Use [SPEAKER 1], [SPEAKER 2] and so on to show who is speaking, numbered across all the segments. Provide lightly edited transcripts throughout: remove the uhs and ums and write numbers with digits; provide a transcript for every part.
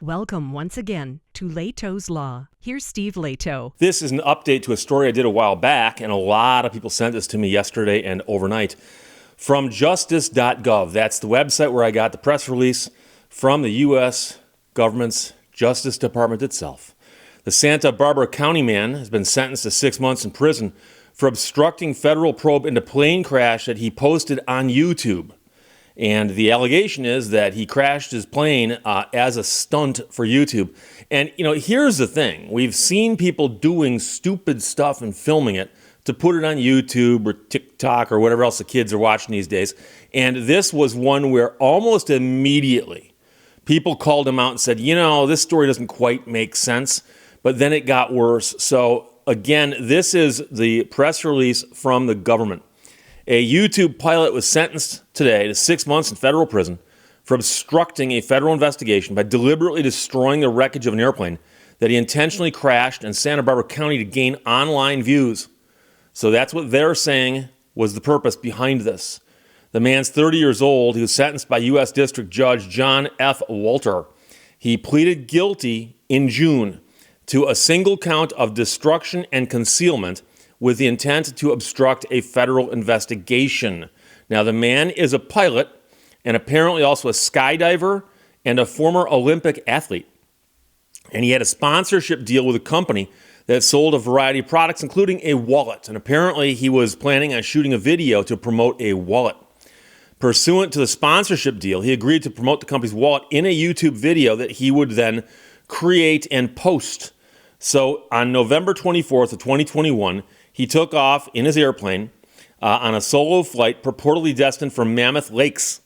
[SPEAKER 1] Welcome once again to Lehto's Law. Here's Steve Lehto.
[SPEAKER 2] This is an update to a story I did a while back, and a lot of people sent this to me yesterday and overnight from justice.gov. That's the website where I got the press release from the U.S. government's Justice Department itself. The Santa Barbara County man has been sentenced to 6 months in prison for obstructing federal probe into plane crash that he posted on YouTube. And the allegation is that he crashed his plane as a stunt for YouTube. And, here's the thing. We've seen people doing stupid stuff and filming it to put it on YouTube or TikTok or whatever else the kids are watching these days. And this was one where almost immediately people called him out and said, this story doesn't quite make sense. But then it got worse. So, again, this is the press release from the government. A YouTube pilot was sentenced today to 6 months in federal prison for obstructing a federal investigation by deliberately destroying the wreckage of an airplane that he intentionally crashed in Santa Barbara County to gain online views. So that's what they're saying was the purpose behind this. The man's 30 years old. He was sentenced by U.S. District Judge John F. Walter. He pleaded guilty in June to a single count of destruction and concealment with the intent to obstruct a federal investigation. Now, the man is a pilot and apparently also a skydiver and a former Olympic athlete. And he had a sponsorship deal with a company that sold a variety of products, including a wallet. And apparently he was planning on shooting a video to promote a wallet. Pursuant to the sponsorship deal, he agreed to promote the company's wallet in a YouTube video that he would then create and post. So on November 24th of 2021, he took off in his airplane on a solo flight purportedly destined for Mammoth Lakes.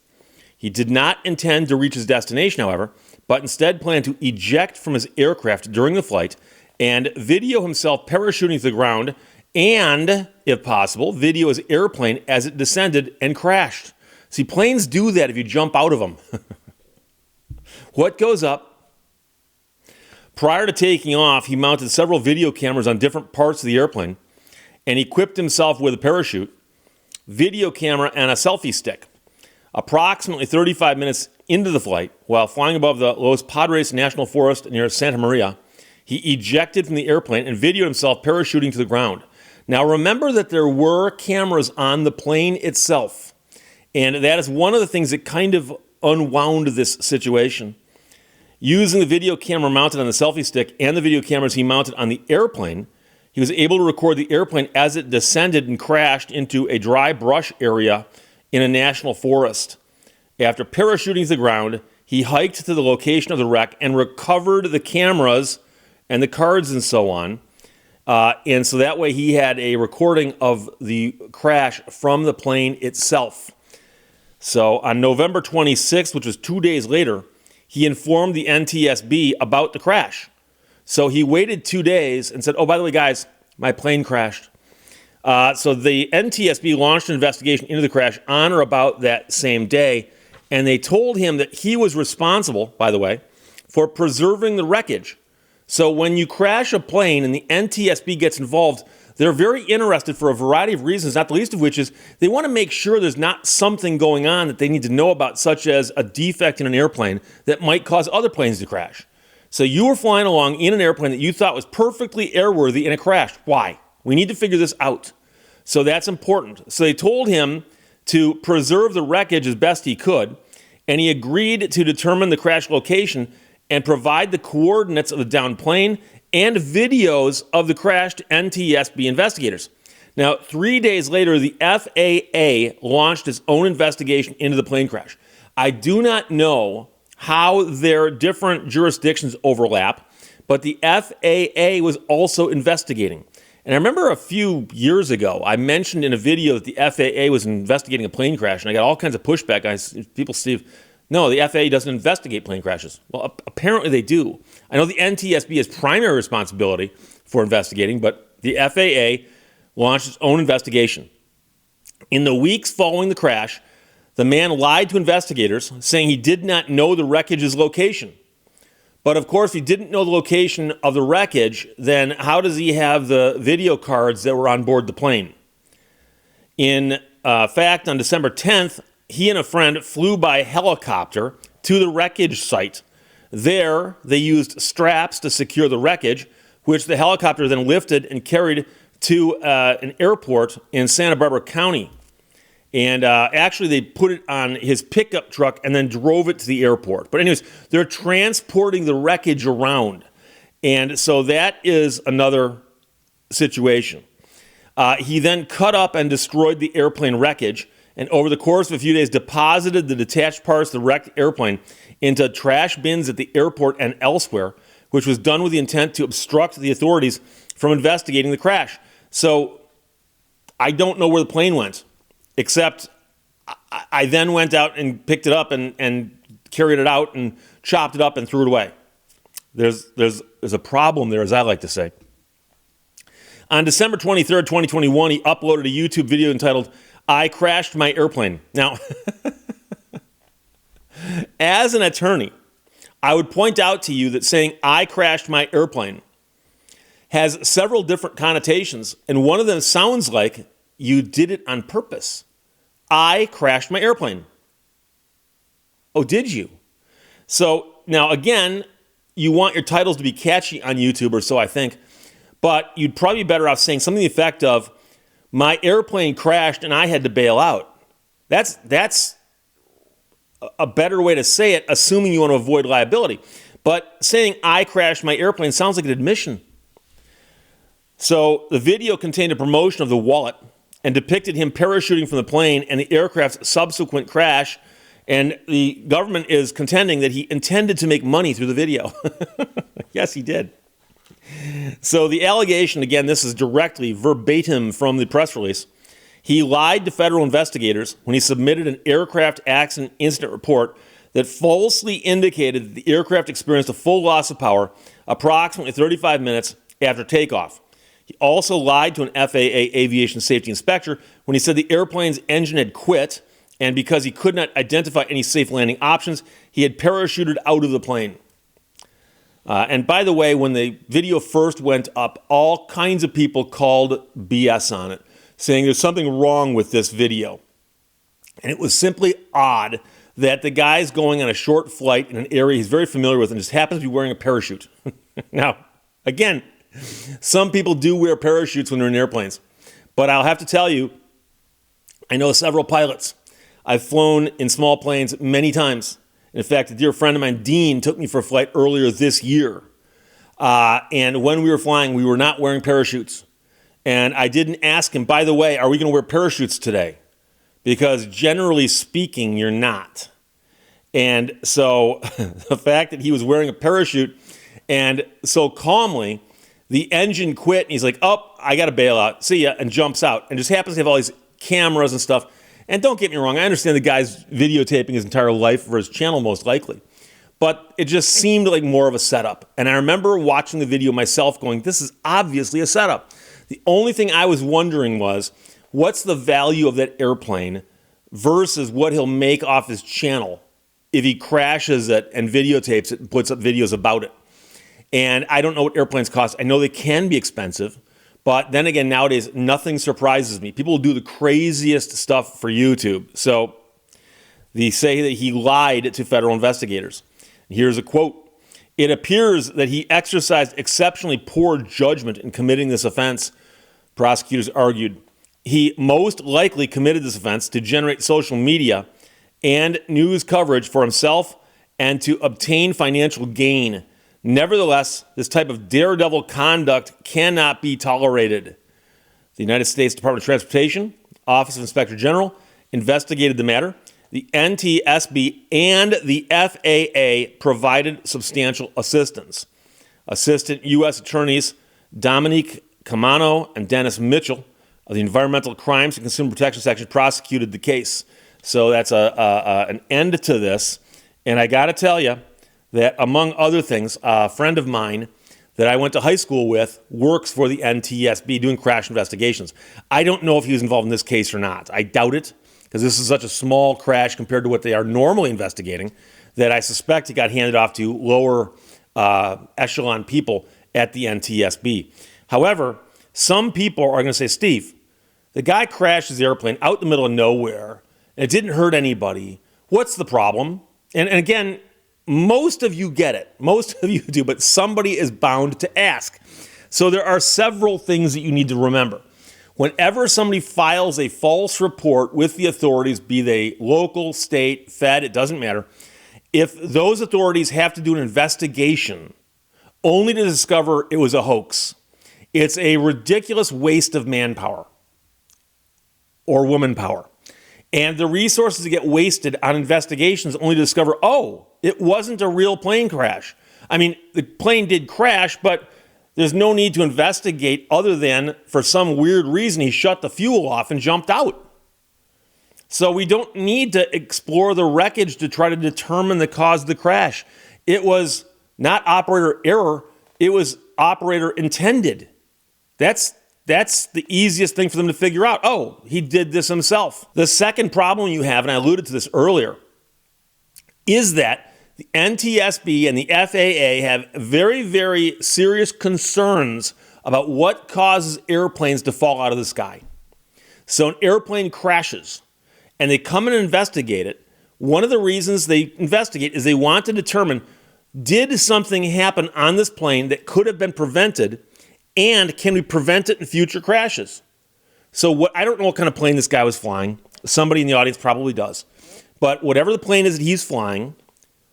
[SPEAKER 2] He did not intend to reach his destination, however, but instead planned to eject from his aircraft during the flight and video himself parachuting to the ground and, if possible, video his airplane as it descended and crashed. See, planes do that if you jump out of them. What goes up? Prior to taking off, he mounted several video cameras on different parts of the airplane and equipped himself with a parachute, video camera, and a selfie stick. Approximately 35 minutes into the flight, while flying above the Los Padres National Forest near Santa Maria, he ejected from the airplane and videoed himself parachuting to the ground. Now remember that there were cameras on the plane itself, and that is one of the things that kind of unwound this situation. Using the video camera mounted on the selfie stick and the video cameras he mounted on the airplane, he was able to record the airplane as it descended and crashed into a dry brush area in a national forest. After parachuting to the ground, he hiked to the location of the wreck and recovered the cameras and the cards and so on. And so that way he had a recording of the crash from the plane itself. So on November 26th, which was 2 days later, he informed the NTSB about the crash. So he waited 2 days and said, oh, by the way, guys, my plane crashed. So the NTSB launched an investigation into the crash on or about that same day, and they told him that he was responsible, by the way, for preserving the wreckage. So when you crash a plane and the NTSB gets involved, they're very interested for a variety of reasons, not the least of which is they want to make sure there's not something going on that they need to know about, such as a defect in an airplane that might cause other planes to crash. So you were flying along in an airplane that you thought was perfectly airworthy and it crashed. Why? We need to figure this out. So that's important. So they told him to preserve the wreckage as best he could, and he agreed to determine the crash location and provide the coordinates of the downed plane and videos of the crashed NTSB investigators. Now, 3 days later, the FAA launched its own investigation into the plane crash. I do not know how their different jurisdictions overlap, but the FAA was also investigating. And I remember a few years ago, I mentioned in a video that the FAA was investigating a plane crash, and I got all kinds of pushback. People, Steve, no, the FAA doesn't investigate plane crashes. Well, apparently they do. I know the NTSB has primary responsibility for investigating, but the FAA launched its own investigation. In the weeks following the crash, the man lied to investigators, saying he did not know the wreckage's location. But of course, if he didn't know the location of the wreckage, then how does he have the video cards that were on board the plane? In fact, on December 10th, he and a friend flew by helicopter to the wreckage site. There, they used straps to secure the wreckage, which the helicopter then lifted and carried to an airport in Santa Barbara County. And actually, they put it on his pickup truck and then drove it to the airport. But anyways, they're transporting the wreckage around. And so that is another situation. He then cut up and destroyed the airplane wreckage, and over the course of a few days deposited the detached parts of the wrecked airplane into trash bins at the airport and elsewhere, which was done with the intent to obstruct the authorities from investigating the crash. So I don't know where the plane went, except I then went out and picked it up and carried it out and chopped it up and threw it away. There's a problem there, as I like to say. On December 23rd, 2021, he uploaded a YouTube video entitled, "I Crashed My Airplane." Now, as an attorney, I would point out to you that saying "I crashed my airplane" has several different connotations, and one of them sounds like you did it on purpose. I crashed my airplane. Oh, did you? So now, again, you want your titles to be catchy on YouTube, or so I think, but you'd probably be better off saying something to the effect of, "My airplane crashed and I had to bail out." That's a better way to say it, assuming you want to avoid liability. But saying "I crashed my airplane" sounds like an admission. So the video contained a promotion of the wallet and depicted him parachuting from the plane and the aircraft's subsequent crash, and the government is contending that he intended to make money through the video. Yes, he did. So the allegation, again, this is directly verbatim from the press release. He lied to federal investigators when he submitted an aircraft accident incident report that falsely indicated that the aircraft experienced a full loss of power approximately 35 minutes after takeoff. He also lied to an FAA aviation safety inspector when he said the airplane's engine had quit, and because he could not identify any safe landing options, he had parachuted out of the plane. And by the way, when the video first went up, all kinds of people called BS on it, saying there's something wrong with this video. And it was simply odd that the guy's going on a short flight in an area he's very familiar with and just happens to be wearing a parachute. Now, again, some people do wear parachutes when they're in airplanes. But I'll have to tell you, I know several pilots. I've flown in small planes many times. In fact, a dear friend of mine, Dean, took me for a flight earlier this year. And when we were flying, we were not wearing parachutes. And I didn't ask him, by the way, are we going to wear parachutes today? Because generally speaking, you're not. And so the fact that he was wearing a parachute and so calmly, the engine quit, and he's like, "Oh, I got to bail out. See ya," and jumps out. And just happens to have all these cameras and stuff. And don't get me wrong, I understand the guy's videotaping his entire life for his channel, most likely. But it just seemed like more of a setup. And I remember watching the video myself going, this is obviously a setup. The only thing I was wondering was, what's the value of that airplane versus what he'll make off his channel if he crashes it and videotapes it and puts up videos about it? And I don't know what airplanes cost. I know they can be expensive. But then again, nowadays, nothing surprises me. People will do the craziest stuff for YouTube. So they say that he lied to federal investigators. Here's a quote. "It appears that he exercised exceptionally poor judgment in committing this offense," prosecutors argued. "He most likely committed this offense to generate social media and news coverage for himself and to obtain financial gain. Nevertheless, this type of daredevil conduct cannot be tolerated." The United States Department of Transportation, Office of Inspector General, investigated the matter. The NTSB and the FAA provided substantial assistance. Assistant U.S. Attorneys Dominique Camano and Dennis Mitchell of the Environmental Crimes and Consumer Protection Section prosecuted the case. So that's an end to this. And I got to tell you, that, among other things, a friend of mine that I went to high school with works for the NTSB doing crash investigations. I don't know if he was involved in this case or not. I doubt it, because this is such a small crash compared to what they are normally investigating, that I suspect he got handed off to lower echelon people at the NTSB. However, some people are going to say, Steve, the guy crashed his airplane out in the middle of nowhere, and it didn't hurt anybody. What's the problem? And again, most of you get it. Most of you do, but somebody is bound to ask. So there are several things that you need to remember. Whenever somebody files a false report with the authorities, be they local, state, Fed, it doesn't matter, if those authorities have to do an investigation only to discover it was a hoax, it's a ridiculous waste of manpower or womanpower. And the resources that get wasted on investigations only to discover, oh, it wasn't a real plane crash. I mean, the plane did crash, but there's no need to investigate other than for some weird reason he shut the fuel off and jumped out. So we don't need to explore the wreckage to try to determine the cause of the crash. It was not operator error, it was operator intended. That's the easiest thing for them to figure out. Oh, he did this himself. The second problem you have, and I alluded to this earlier, is that the NTSB and the FAA have very, very serious concerns about what causes airplanes to fall out of the sky. So an airplane crashes and they come and investigate it. One of the reasons they investigate is they want to determine, did something happen on this plane that could have been prevented, and can we prevent it in future crashes? So I don't know what kind of plane this guy was flying. Somebody in the audience probably does. But whatever the plane is that he's flying,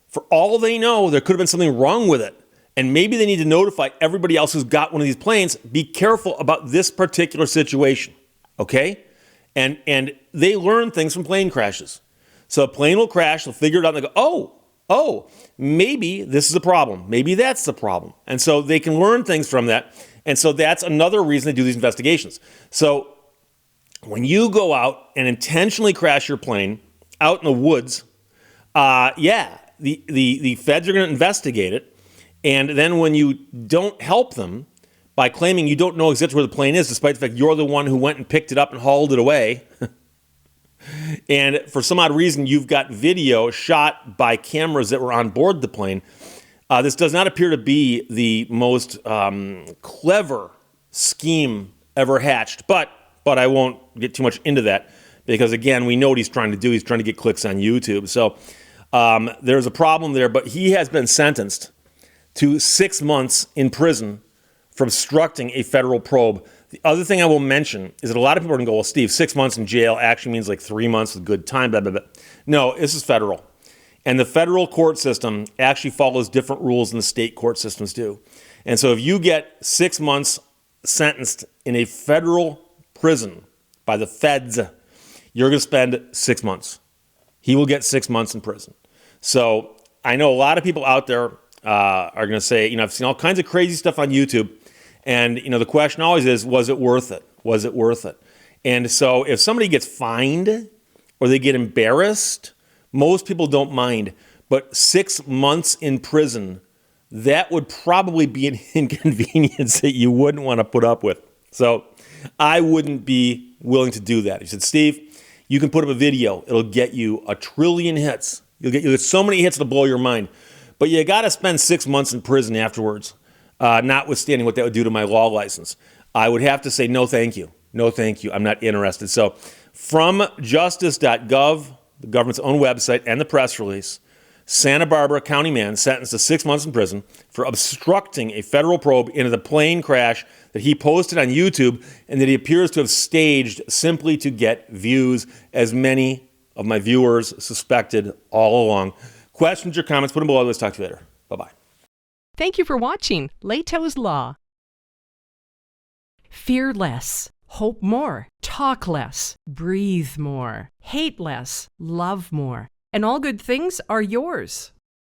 [SPEAKER 2] for all they know, there could have been something wrong with it. And maybe they need to notify everybody else who's got one of these planes, be careful about this particular situation, okay? And they learn things from plane crashes. So a plane will crash, they'll figure it out, and they go, oh, maybe this is a problem. Maybe that's the problem. And so they can learn things from that. And so that's another reason they do these investigations. So when you go out and intentionally crash your plane out in the woods, the feds are going to investigate it. And then when you don't help them by claiming you don't know exactly where the plane is, despite the fact you're the one who went and picked it up and hauled it away, and for some odd reason you've got video shot by cameras that were on board the plane, this does not appear to be the most clever scheme ever hatched. But I won't get too much into that because, again, we know what he's trying to do. He's trying to get clicks on YouTube. So there's a problem there, but he has been sentenced to 6 months in prison for obstructing a federal probe. The other thing I will mention is that a lot of people are going to go, well, Steve, 6 months in jail actually means like 3 months with good time, blah, blah, blah. No, this is federal. And the federal court system actually follows different rules than the state court systems do. And so if you get 6 months sentenced in a federal prison by the feds, you're going to spend 6 months. He will get 6 months in prison. So I know a lot of people out there are going to say, I've seen all kinds of crazy stuff on YouTube. And, the question always is, was it worth it? Was it worth it? And so if somebody gets fined or they get embarrassed, most people don't mind. But 6 months in prison, that would probably be an inconvenience that you wouldn't want to put up with. So I wouldn't be willing to do that. He said, Steve, you can put up a video. It'll get you 1 trillion hits. You'll get so many hits it'll blow your mind. But you got to spend 6 months in prison afterwards, notwithstanding what that would do to my law license. I would have to say, no, thank you. No, thank you. I'm not interested. So from justice.gov, the government's own website, and the press release, Santa Barbara County man sentenced to 6 months in prison for obstructing a federal probe into the plane crash that he posted on YouTube and that he appears to have staged simply to get views, as many of my viewers suspected all along. Questions or comments, put them below. Let's talk to you later. Bye-bye.
[SPEAKER 1] Thank you for watching Lehto's Law. Fear less, hope more, talk less, breathe more, hate less, love more, and all good things are yours.